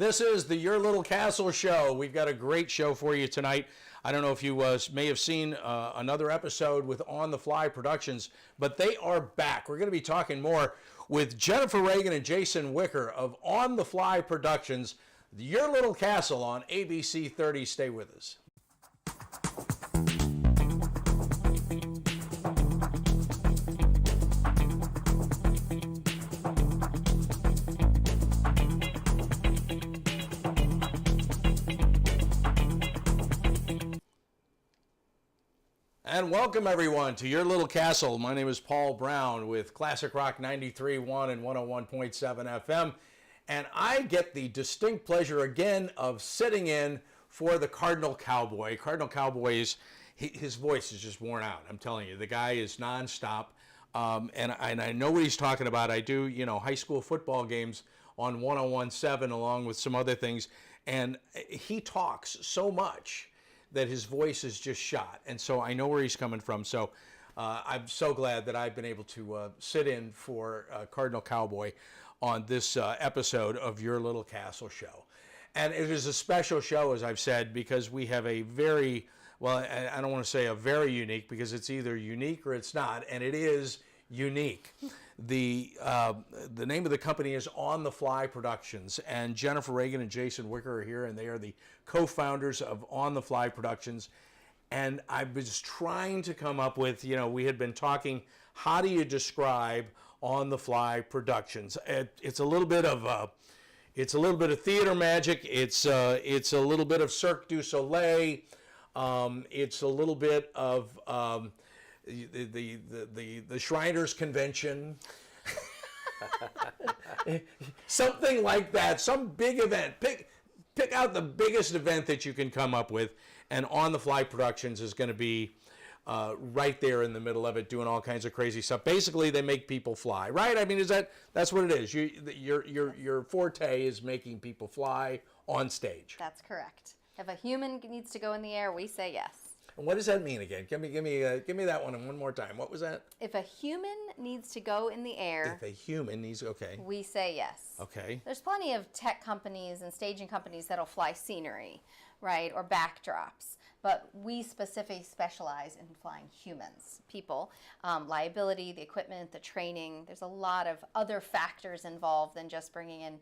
This is the Your Little Castle show. We've got a great show for you tonight. I don't know if you may have seen another episode with On the Fly Productions, but they are back. We're going to be talking more with Jennifer Ragan and Jason Whicker of On the Fly Productions, Your Little Castle on ABC 30. Stay with us. And welcome everyone to Your Little Castle. My name is Paul Brown with Classic Rock 93.1 and 101.7 FM. And I get the distinct pleasure again of sitting in for the Cardinal Cowboy. Cardinal Cowboy's, his voice is just worn out. I'm telling you, the guy is nonstop. And I know what he's talking about. I do, high school football games on 101.7 along with some other things. And he talks so much that his voice is just shot. And so I know where he's coming from. So I'm so glad that I've been able to sit in for Cardinal Cowboy on this episode of Your Little Castle show. And it is a special show, as I've said, because we have a very, well, I don't want to say a very unique, because it's either unique or it's not, and it is unique. The name of the company is On the Fly Productions, and Jennifer Ragan and Jason Whicker are here, and they are the co-founders of On the Fly Productions. And I was trying to come up with, we had been talking, how do you describe On the Fly Productions? It's a little bit of theater magic. It's a little bit of Cirque du Soleil. It's a little bit of the Shriners Convention. Something like that. Some big event. Pick out the biggest event that you can come up with, and On the Fly Productions is going to be right there in the middle of it, doing all kinds of crazy stuff. Basically, they make people fly, right? I mean, that's what it is. Your forte is making people fly on stage. That's correct. If a human needs to go in the air, we say yes. And what does that mean again? Give me that one more time. What was that? If a human needs to go in the air, okay, we say yes. Okay. There's plenty of tech companies and staging companies that'll fly scenery, right, or backdrops. But we specifically specialize in flying humans, people, liability, the equipment, the training. There's a lot of other factors involved than just bringing in,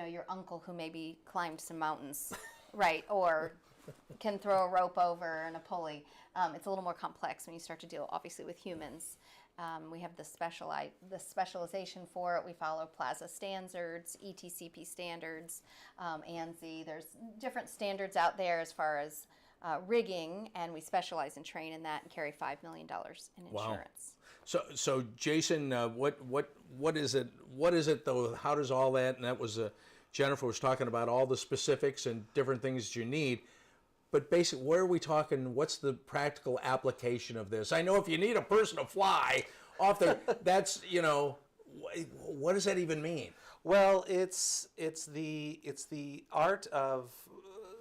your uncle who maybe climbed some mountains, right, or can throw a rope over and a pulley. It's a little more complex when you start to deal, obviously, with humans. We have the specialization for it. We follow Plaza standards, ETCP standards, ANSI. There's different standards out there as far as rigging, and we specialize and train in that and carry $5 million in insurance. Wow. So Jason, what is it? What is it though? How does all that? And that was Jennifer was talking about all the specifics and different things you need. But basically, where are we talking? What's the practical application of this? I know if you need a person to fly off there, that's what does that even mean? Well, it's the art of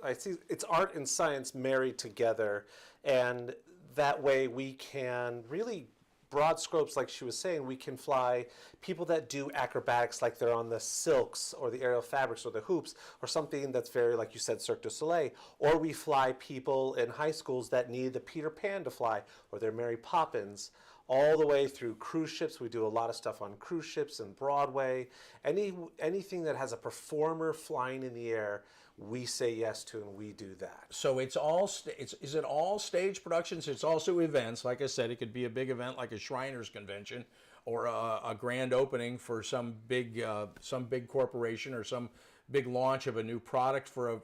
it's art and science married together, and that way we can really, broad scopes, like she was saying, we can fly people that do acrobatics, like they're on the silks or the aerial fabrics or the hoops, or something that's very, like you said, Cirque du Soleil. Or we fly people in high schools that need the Peter Pan to fly, or they're Mary Poppins, all the way through cruise ships. We do a lot of stuff on cruise ships and Broadway. Anything that has a performer flying in the air, we say yes to, and we do that. So is it all stage productions? It's also events. Like I said, it could be a big event like a Shriners Convention, or a grand opening for some big corporation, or some big launch of a new product for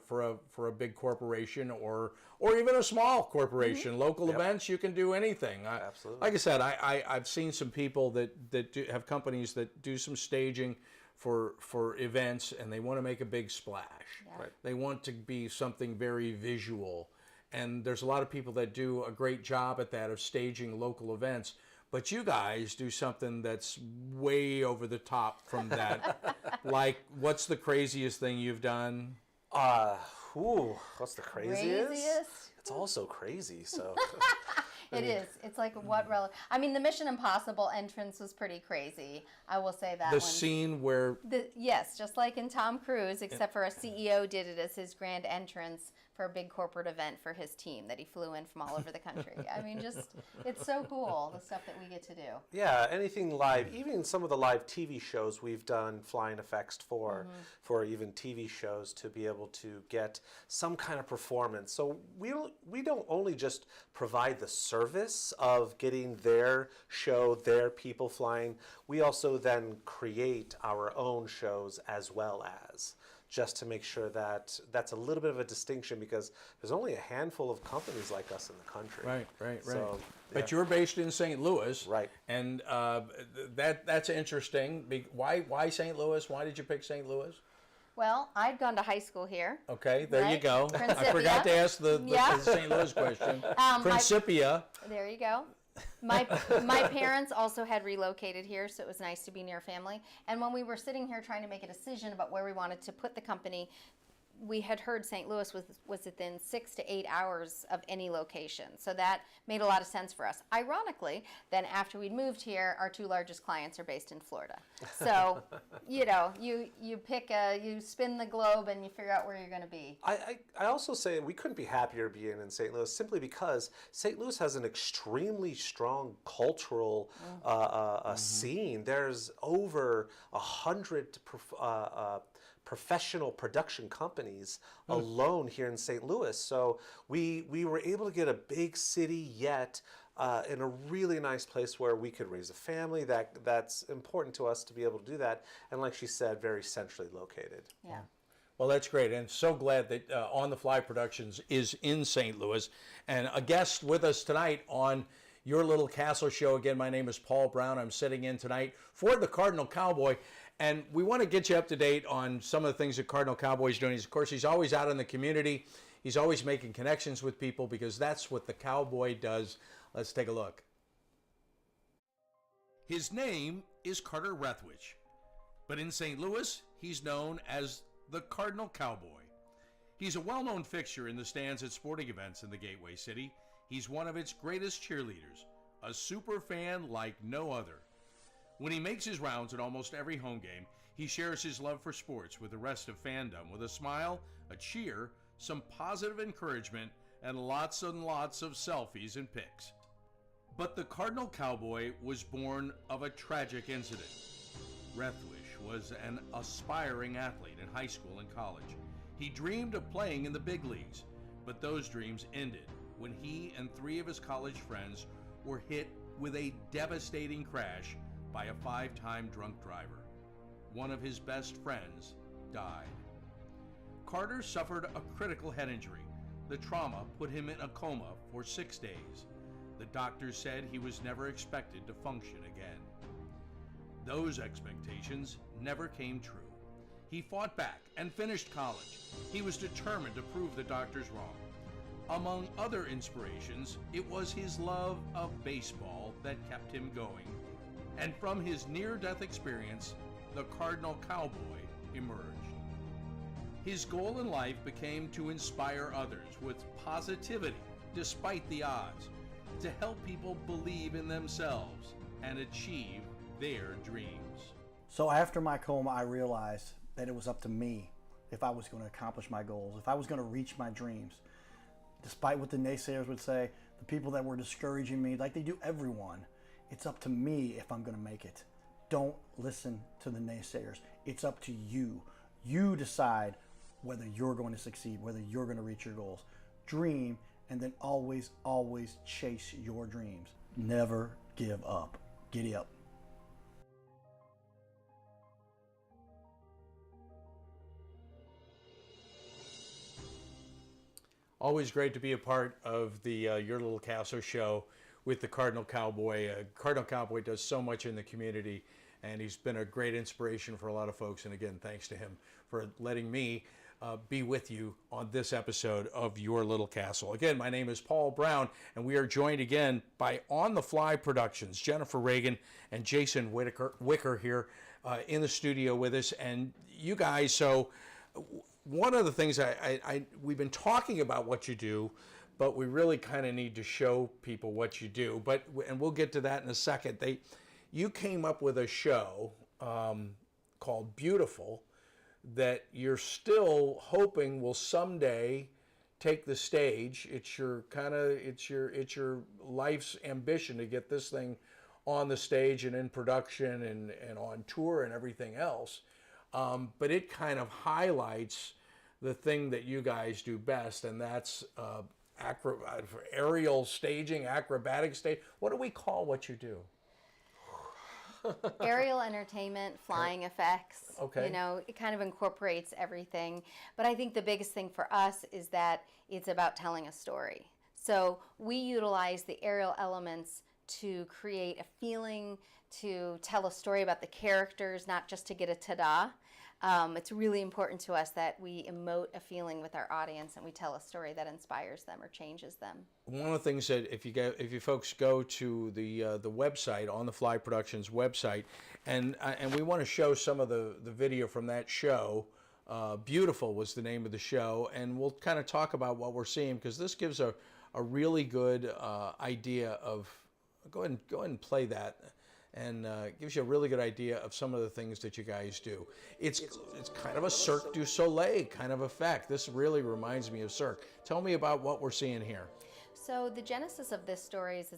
a big corporation, or even a small corporation. Mm-hmm. Local events, you can do anything. Absolutely. Like I said, I've seen some people that have companies that do some staging for events, and they want to make a big splash. Yeah. Right. They want to be something very visual, and there's a lot of people that do a great job at that, of staging local events. But you guys do something that's way over the top from that. Like, what's the craziest thing you've done? What's the craziest? Craziest? It's all so crazy, so. It is. It's like what I mean, the Mission Impossible entrance was pretty crazy. I will say that The one. scene where Yes, just like in Tom Cruise, except for a CEO did it as his grand entrance for a big corporate event for his team that he flew in from all over the country. I mean, just, it's so cool, the stuff that we get to do. Yeah, anything live, even some of the live TV shows we've done flying effects for even TV shows to be able to get some kind of performance. So we don't only just provide the service of getting their show, their people flying, we also then create our own shows as well as, just to make sure that that's a little bit of a distinction, because there's only a handful of companies like us in the country. Right. So, But you're based in St. Louis. Right. And that's interesting. Why St. Louis? Why did you pick St. Louis? Well, I'd gone to high school here. Okay, there you Right? go. I Principia. forgot to ask the Yeah. St. Louis question. My- Principia. There you go. My parents also had relocated here, so it was nice to be near family. And when we were sitting here trying to make a decision about where we wanted to put the company, we had heard St. Louis was within 6 to 8 hours of any location. So that made a lot of sense for us. Ironically, then after we'd moved here, our 2 largest clients are based in Florida. So, you know, you spin the globe and you figure out where you're going to be. I also say we couldn't be happier being in St. Louis, simply because St. Louis has an extremely strong cultural scene. There's over 100 professional production companies alone here in St. Louis. So we were able to get a big city yet in a really nice place where we could raise a family. That's important to us to be able to do that. And like she said, very centrally located. Yeah. Well, that's great, and so glad that On the Fly Productions is in St. Louis. And a guest with us tonight on Your Little Castle Show. Again, my name is Paul Brown. I'm sitting in tonight for the Cardinal Cowboy. And we want to get you up to date on some of the things that Cardinal Cowboy's doing. Of course, he's always out in the community. He's always making connections with people, because that's what the cowboy does. Let's take a look. His name is Carter Rethwich, but in St. Louis, he's known as the Cardinal Cowboy. He's a well-known fixture in the stands at sporting events in the Gateway City. He's one of its greatest cheerleaders, a super fan like no other. When he makes his rounds at almost every home game, he shares his love for sports with the rest of fandom with a smile, a cheer, some positive encouragement, and lots of selfies and pics. But the Cardinal Cowboy was born of a tragic incident. Rethwish was an aspiring athlete in high school and college. He dreamed of playing in the big leagues, but those dreams ended when he and 3 of his college friends were hit with a devastating crash by a 5-time drunk driver. One of his best friends died. Carter suffered a critical head injury. The trauma put him in a coma for 6 days. The doctors said he was never expected to function again. Those expectations never came true. He fought back and finished college. He was determined to prove the doctors wrong. Among other inspirations, it was his love of baseball that kept him going. And from his near-death experience, the Cardinal Cowboy emerged. His goal in life became to inspire others with positivity despite the odds, to help people believe in themselves and achieve their dreams. So after my coma, I realized that it was up to me if I was going to accomplish my goals, if I was going to reach my dreams. Despite what the naysayers would say, the people that were discouraging me, like they do everyone, it's up to me if I'm going to make it. Don't listen to the naysayers. It's up to you. You decide whether you're going to succeed, whether you're going to reach your goals. Dream, and then always, always chase your dreams. Never give up. Giddy up. Always great to be a part of the Your Little Castle show with the Cardinal Cowboy. Cardinal Cowboy does so much in the community, and he's been a great inspiration for a lot of folks. And again, thanks to him for letting me be with you on this episode of Your Little Castle. Again, my name is Paul Brown, and we are joined again by On the Fly Productions, Jennifer Ragan and Jason Whicker here in the studio with us. And you guys, so one of the things we've been talking about what you do, but we really kind of need to show people what you do. And we'll get to that in a second. You came up with a show called Beautiful that you're still hoping will someday take the stage. It's your life's ambition to get this thing on the stage and in production and on tour and everything else. But it kind of highlights the thing that you guys do best, and that's aerial staging, acrobatic stage. What do we call what you do? Aerial entertainment, flying effects. Okay. You know, it kind of incorporates everything. But I think the biggest thing for us is that it's about telling a story. So we utilize the aerial elements to create a feeling, to tell a story about the characters, not just to get a ta-da. It's really important to us that we emote a feeling with our audience and we tell a story that inspires them or changes them. One of the things that if you folks go to the website, On the Fly Productions website, and we want to show some of the video from that show. Beautiful was the name of the show, and we'll kind of talk about what we're seeing, because this gives a really good idea of. Go ahead and play that. And gives you a really good idea of some of the things that you guys do. It's kind of a Cirque du Soleil kind of effect. This really reminds me of Cirque. Tell me about what we're seeing here. So the genesis of this story is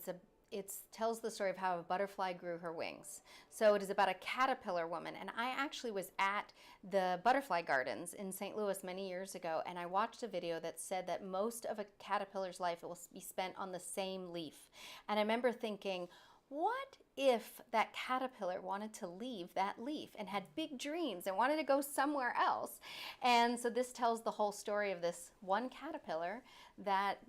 it tells the story of how a butterfly grew her wings. So it is about a caterpillar woman, and I actually was at the butterfly gardens in St. Louis many years ago, and I watched a video that said that most of a caterpillar's life will be spent on the same leaf. And I remember thinking, what if that caterpillar wanted to leave that leaf and had big dreams and wanted to go somewhere else? And so this tells the whole story of this one caterpillar that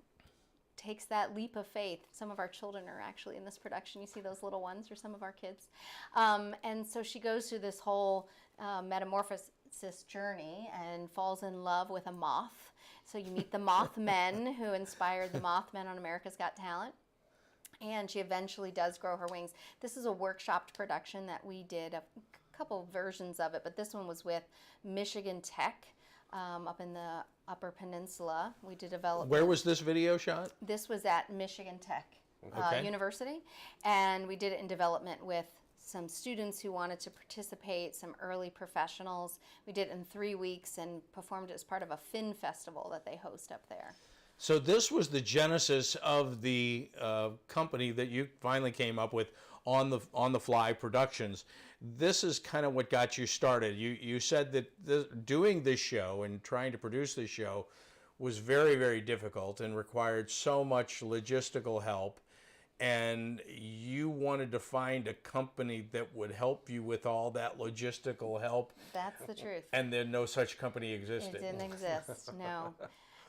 takes that leap of faith. Some of our children are actually in this production. You see those little ones are some of our kids. And so she goes through this whole metamorphosis journey and falls in love with a moth. So you meet the Mothmen who inspired the Mothmen on America's Got Talent. And she eventually does grow her wings. This is a workshopped production that we did, a couple versions of it, but this one was with Michigan Tech up in the Upper Peninsula. We did development. Where was this video shot? This was at Michigan Tech University, and we did it in development with some students who wanted to participate, some early professionals. We did it in 3 weeks and performed it as part of a Fin Festival that they host up there. So this was the genesis of the company that you finally came up with, On the Fly Productions. This is kind of what got you started. You said that doing this show and trying to produce this show was very, very difficult and required so much logistical help. And you wanted to find a company that would help you with all that logistical help. That's the truth. And then no such company existed. It didn't exist, no.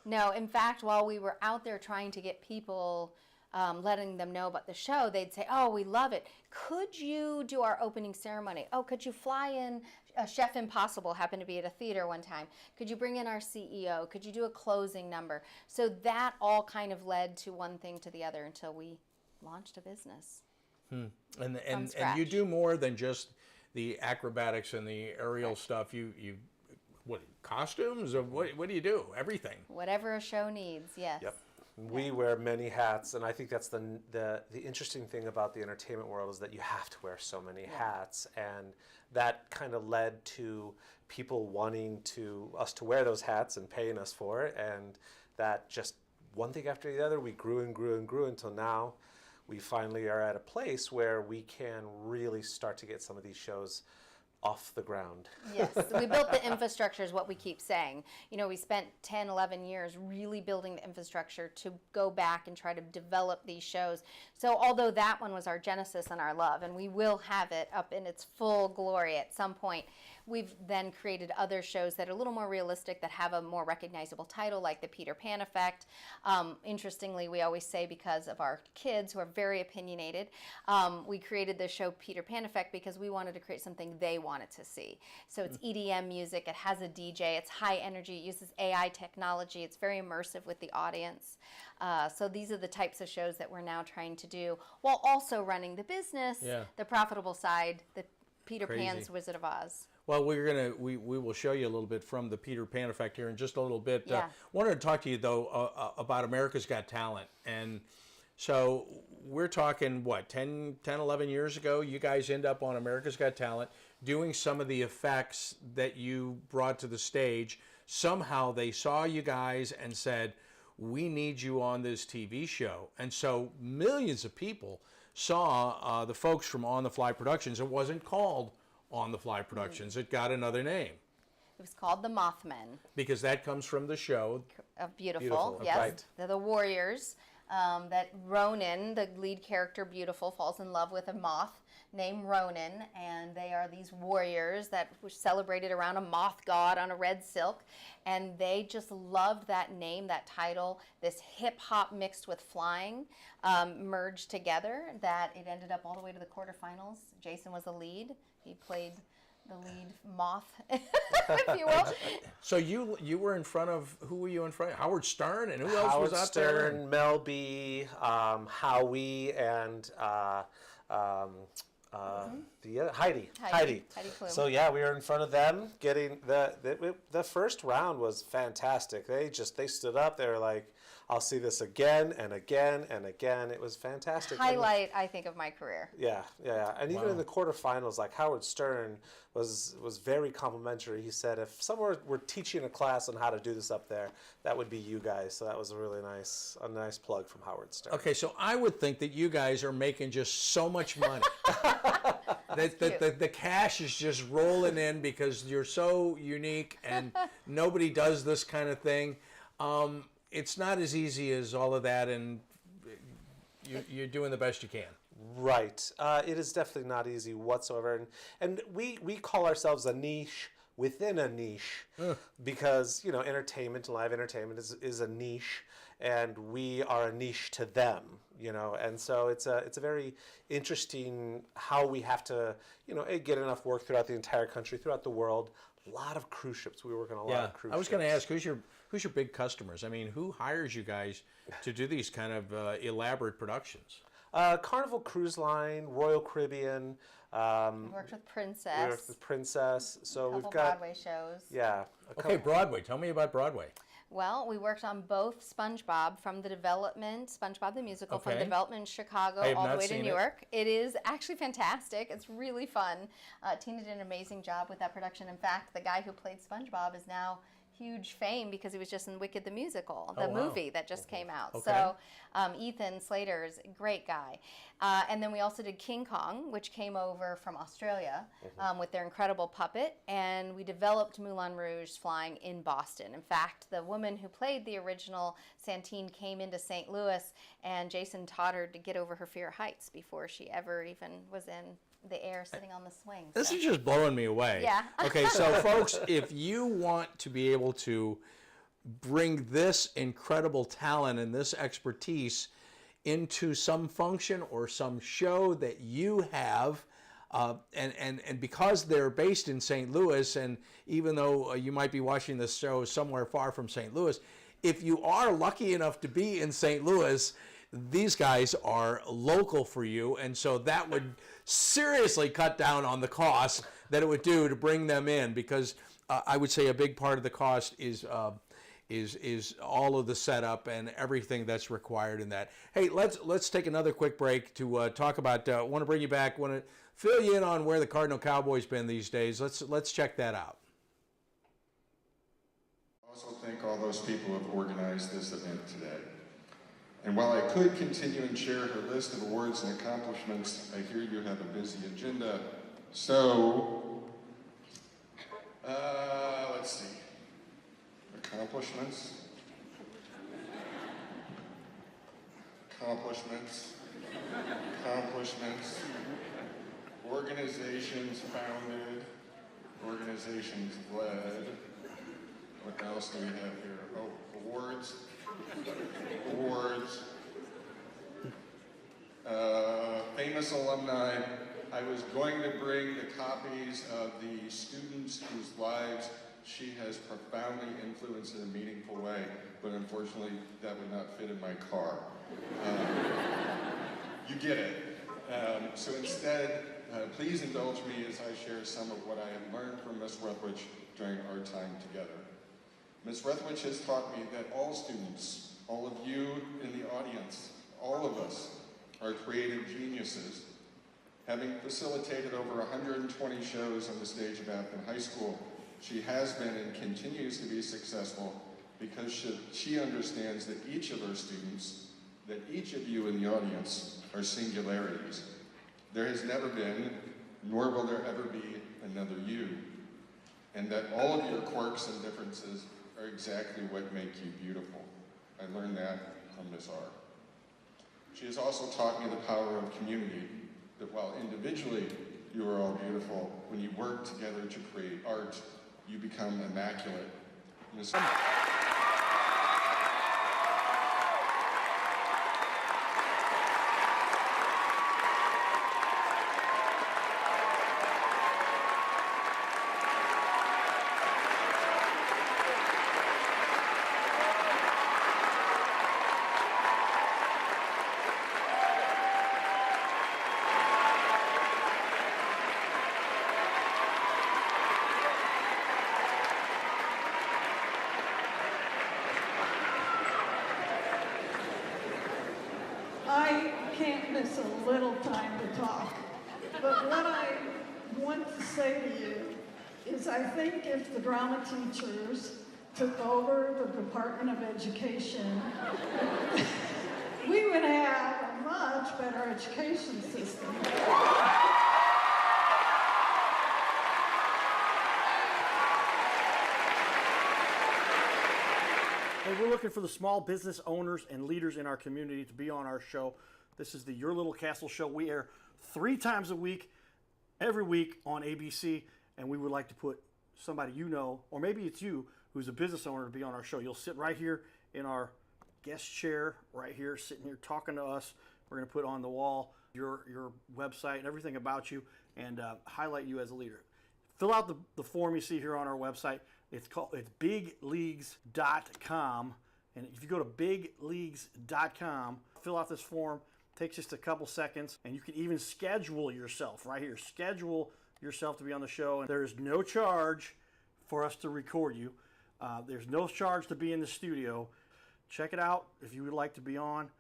No, in fact, while we were out there trying to get people, letting them know about the show, they'd say, oh, we love it. Could you do our opening ceremony? Oh, could you fly in Chef Impossible, happened to be at a theater one time. Could you bring in our CEO? Could you do a closing number? So that all kind of led to one thing to the other until we launched a business. And you do more than just the acrobatics and the aerial stuff. You what, costumes? Or what do you do? Everything. Whatever a show needs, yes. Yep. We wear many hats, and I think that's the interesting thing about the entertainment world is that you have to wear so many hats, and that kind of led to people wanting us to wear those hats and paying us for it, and that just one thing after the other, we grew and grew and grew until now we finally are at a place where we can really start to get some of these shows off the ground. Yes, we built the infrastructure is what we keep saying. You know, we spent 10, 11 years really building the infrastructure to go back and try to develop these shows. So although that one was our genesis and our love, and we will have it up in its full glory at some point, we've then created other shows that are a little more realistic, that have a more recognizable title, like the Peter Pan Effect. Interestingly, we always say, because of our kids who are very opinionated, we created the show Peter Pan Effect because we wanted to create something they wanted to see. So it's EDM music, it has a DJ, it's high energy, it uses AI technology, it's very immersive with the audience. So these are the types of shows that we're now trying to do, while also running the business, the profitable side, the Peter Crazy. Pan's Wizard of Oz. Well, we will show you a little bit from the Peter Pan effect here in just a little bit. Yeah. Wanted to talk to you though about America's Got Talent, and so we're talking what 10, 11 years ago. You guys end up on America's Got Talent doing some of the effects that you brought to the stage. Somehow they saw you guys and said, "We need you on this TV show," and so millions of people saw the folks from On the Fly Productions. It wasn't called On the Fly Productions. It got another name. It was called The Mothmen. Because that comes from the show. Beautiful. Beautiful, Yes. right. They're the warriors. That Ronan, the lead character, Beautiful, falls in love with a moth named Ronan, and they are these warriors that were celebrated around a moth god on a red silk, and they just loved that name, that title, this hip hop mixed with flying merged together, that it ended up all the way to the quarterfinals. Jason was the lead. He played the lead moth, if you will. So you were in front of, who were you in front of? Howard Stern, and who else Howard was out Stern, there? Mel B, Howie, and Heidi. Heidi Klum. So yeah, we were in front of them. Getting the first round was fantastic. They stood up. They were like, "I'll see this again and again and again." It was fantastic. Highlight, I think, of my career. Yeah. And even Wow. in the quarterfinals, like Howard Stern was very complimentary. He said, if someone were teaching a class on how to do this up there, that would be you guys. So that was a nice plug from Howard Stern. Okay, so I would think that you guys are making just so much money. that the cash is just rolling in because you're so unique and nobody does this kind of thing. It's not as easy as all of that, and you're doing the best you can. Right. It is definitely not easy whatsoever. And we call ourselves a niche within a niche because, entertainment, live entertainment is a niche, and we are a niche to them, and so it's a very interesting how we have to, get enough work throughout the entire country, throughout the world. A lot of cruise ships. We work on a lot of cruise ships. I was going to ask, who's your big customers? I mean, who hires you guys to do these kind of elaborate productions? Carnival Cruise Line, Royal Caribbean. Worked with Princess. We worked with Princess. So Couple we've got Broadway shows. yeah. Okay, Broadway. Tell me about Broadway. Well, we worked on both SpongeBob from the development, SpongeBob the musical, from Okay. the development in Chicago I have all the not way to seen New it. York. It is actually fantastic. It's really fun. Tina did an amazing job with that production. In fact, the guy who played SpongeBob is now huge fame because he was just in Wicked the musical, the Oh, wow. movie that just came out. Okay. So Ethan Slater is a great guy. And then we also did King Kong, which came over from Australia with their incredible puppet. And we developed Moulin Rouge flying in Boston. In fact, the woman who played the original Santine came into St. Louis, and Jason taught her to get over her fear of heights before she ever even was in the air sitting on the swing. This So- is just blowing me away. Yeah. Okay, so folks, if you want to be able to bring this incredible talent and this expertise into some function or some show that you have, and because they're based in St. Louis, and even though you might be watching this show somewhere far from St. Louis, if you are lucky enough to be in St. Louis, these guys are local for you, and so that would seriously cut down on the cost that it would do to bring them in, because I would say a big part of the cost is all of the setup and everything that's required in that. Hey, let's take another quick break to talk about. Want to bring you back. Want to fill you in on where the Cardinal Cowboys been these days. Let's check that out. I also thank all those people who have organized this event today. And while I could continue and share her list of awards and accomplishments, I hear you have a busy agenda. So, let's see. Accomplishments. Organizations founded. Organizations led. What else do we have here? Oh, awards. Famous alumni. I was going to bring the copies of the students whose lives she has profoundly influenced in a meaningful way, but unfortunately that would not fit in my car. You get it. So instead, please indulge me as I share some of what I have learned from Ms. Rethwich during our time together. Ms. Rethwich has taught me that all students, all of you in the audience, all of us are creative geniuses. Having facilitated over 120 shows on the stage of Afton High School, she has been and continues to be successful because she understands that each of our students, that each of you in the audience are singularities. There has never been, nor will there ever be, another you, and that all of your quirks and differences are exactly what make you beautiful. I learned that from Ms. R. She has also taught me the power of community, that while individually you are all beautiful, when you work together to create art, you become immaculate. Ms. I can't miss a little time to talk, but what I want to say to you is I think if the drama teachers took over the Department of Education, we would have a much better education system. Hey, we're looking for the small business owners and leaders in our community to be on our show. This is the Your Little Castle show. We air 3 times a week, every week on ABC, and we would like to put somebody you know, or maybe it's you, who's a business owner, to be on our show. You'll sit right here in our guest chair, right here, sitting here talking to us. We're going to put on the wall your website and everything about you and highlight you as a leader. Fill out the form you see here on our website. It's bigleagues.com, and if you go to bigleagues.com, fill out this form. Takes just a couple seconds, and you can even schedule yourself right here. Schedule yourself to be on the show, and there is no charge for us to record you. There's no charge to be in the studio. Check it out if you would like to be on.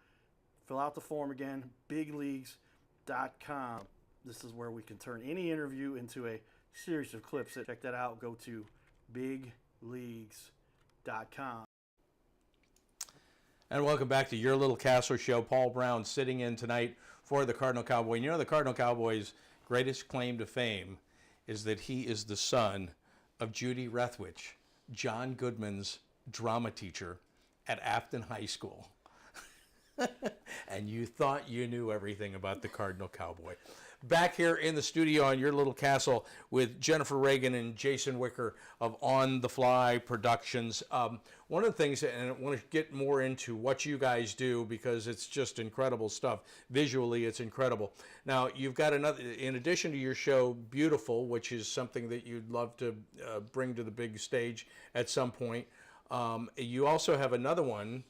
Fill out the form again, bigleagues.com. This is where we can turn any interview into a series of clips. Check that out. Go to bigleagues.com. And welcome back to Your Little Castle Show. Paul Brown sitting in tonight for the Cardinal Cowboy. You know, the Cardinal Cowboy's greatest claim to fame is that he is the son of Judy Rethwich, John Goodman's drama teacher at Afton High School. And you thought you knew everything about the Cardinal Cowboy. Back here in the studio on Your Little Castle with Jennifer Ragan and Jason Whicker of On the Fly Productions. One of the things, and I want to get more into what you guys do because it's just incredible stuff. Visually, it's incredible. Now, you've got another, in addition to your show, Beautiful, which is something that you'd love to bring to the big stage at some point. You also have another one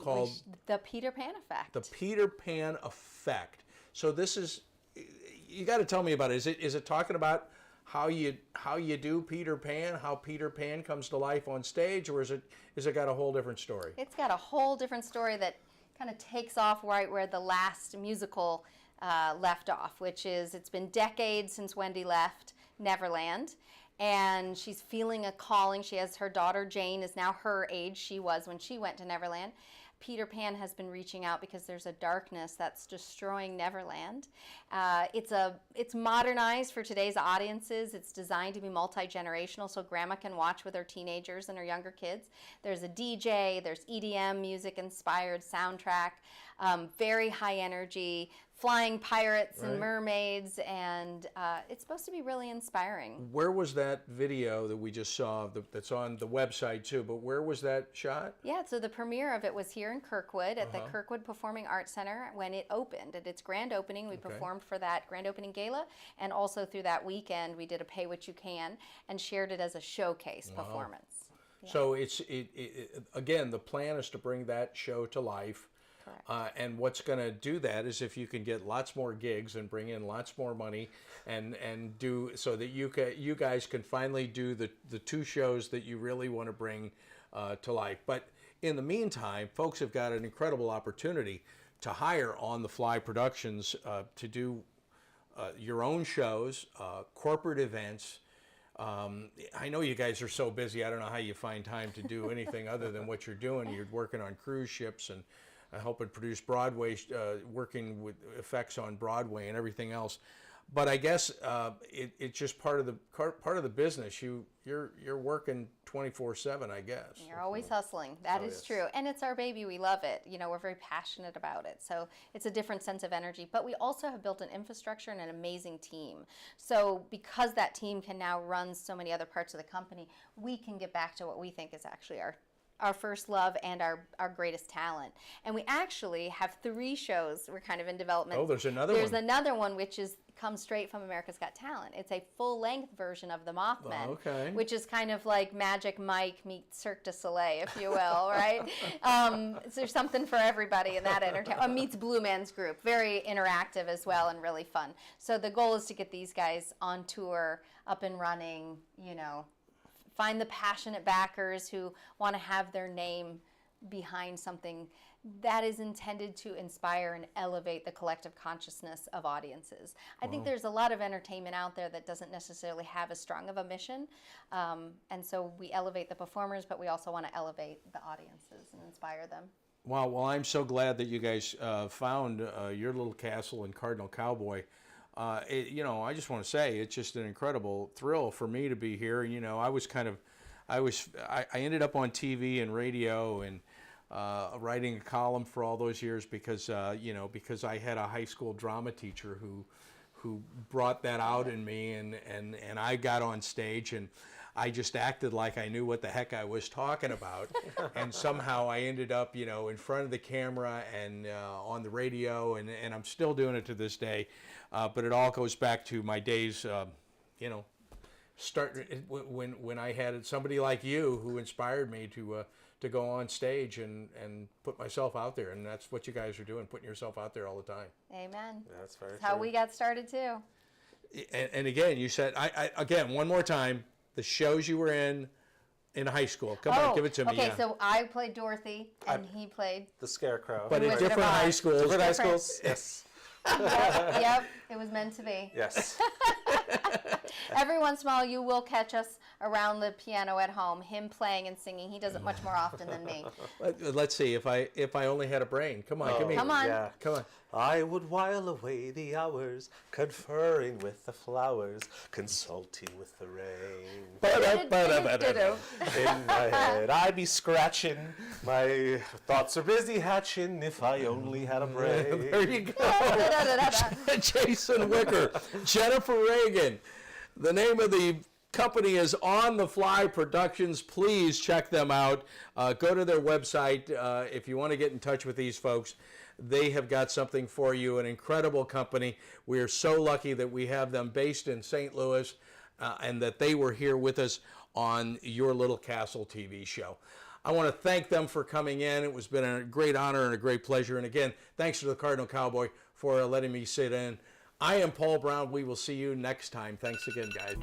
called The Peter Pan Effect. The Peter Pan Effect. So this is, you got to tell me about it. Is it talking about how you do Peter Pan, how Peter Pan comes to life on stage, or is it got a whole different story? It's got a whole different story that kind of takes off right where the last musical left off, which is it's been decades since Wendy left Neverland, and she's feeling a calling. She has her daughter Jane is now her age she was when she went to Neverland. Peter Pan has been reaching out because there's a darkness that's destroying Neverland. It's modernized for today's audiences. It's designed to be multi-generational, so grandma can watch with her teenagers and her younger kids. There's a DJ, there's EDM music-inspired soundtrack, very high energy, flying pirates and mermaids, and it's supposed to be really inspiring. Where was that video that we just saw that's on the website too, but where was that shot? Yeah, so the premiere of it was here in Kirkwood at the Kirkwood Performing Arts Center when it opened. At its grand opening, we performed for that grand opening gala, and also through that weekend we did a Pay What You Can and shared it as a showcase performance. Yeah. So it's again, the plan is to bring that show to life. And what's going to do that is if you can get lots more gigs and bring in lots more money and do so that you guys can finally do the two shows that you really want to bring to life. But in the meantime, folks have got an incredible opportunity to hire On the Fly Productions to do your own shows, corporate events. I know you guys are so busy. I don't know how you find time to do anything other than what you're doing. You're working on cruise ships and helping produce Broadway, working with effects on Broadway and everything else. But I guess it's just part of the business. You're working 24/7, I guess. You're always hustling. That is true. And it's our baby. We love it. You know, we're very passionate about it. So it's a different sense of energy. But we also have built an infrastructure and an amazing team. So because that team can now run so many other parts of the company, we can get back to what we think is actually our first love and our greatest talent. And we actually have 3 shows we're kind of in development. Oh, there's another one. There's another one which comes straight from America's Got Talent. It's a full-length version of The Mothman, okay. which is kind of like Magic Mike meets Cirque du Soleil, if you will, right? So there's something for everybody in that entertainment. Meets Blue Man's Group. Very interactive as well and really fun. So the goal is to get these guys on tour, up and running, you know, find the passionate backers who want to have their name behind something that is intended to inspire and elevate the collective consciousness of audiences. I think there's a lot of entertainment out there that doesn't necessarily have as strong of a mission, and so we elevate the performers, but we also want to elevate the audiences and inspire them. Wow, well, I'm so glad that you guys found your little castle in Cardinal Cowboy. You know, I just want to say it's just an incredible thrill for me to be here. You know, I ended up on TV and radio and writing a column for all those years because because I had a high school drama teacher who brought that out in me, and I got on stage and I just acted like I knew what the heck I was talking about, and somehow I ended up, you know, in front of the camera and on the radio, and I'm still doing it to this day. But it all goes back to my days, you know, when I had somebody like you who inspired me to go on stage and put myself out there, and that's what you guys are doing, putting yourself out there all the time. Amen. That's very That's how we got started too. And again, you said, again, one more time, the shows you were in high school. Come on, give it to me. Okay, yeah. so I played Dorothy, and he played. The Scarecrow. But in Wizard of different Oz. high schools. Different high schools? Yes. Yep, it was meant to be. Yes. Every once in a while, you will catch us around the piano at home, him playing and singing. He does it much more often than me. Let's see, if I only had a brain. Come on, give me. Come on. Yeah. Come on. I would while away the hours, conferring with the flowers, consulting with the rain. In my head, I be scratching. My thoughts are busy hatching. If I only had a brain. There you go. Jason Whicker, Jennifer Ragan. The name of the company is On the Fly Productions. Please check them out. Go to their website if you want to get in touch with these folks. They have got something for you, an incredible company. We are so lucky that we have them based in St. Louis and that they were here with us on Your Little Castle TV show. I want to thank them for coming in. It has been a great honor and a great pleasure. And again, thanks to the Cardinal Cowboy for letting me sit in. I am Paul Brown. We will see you next time. Thanks again, guys.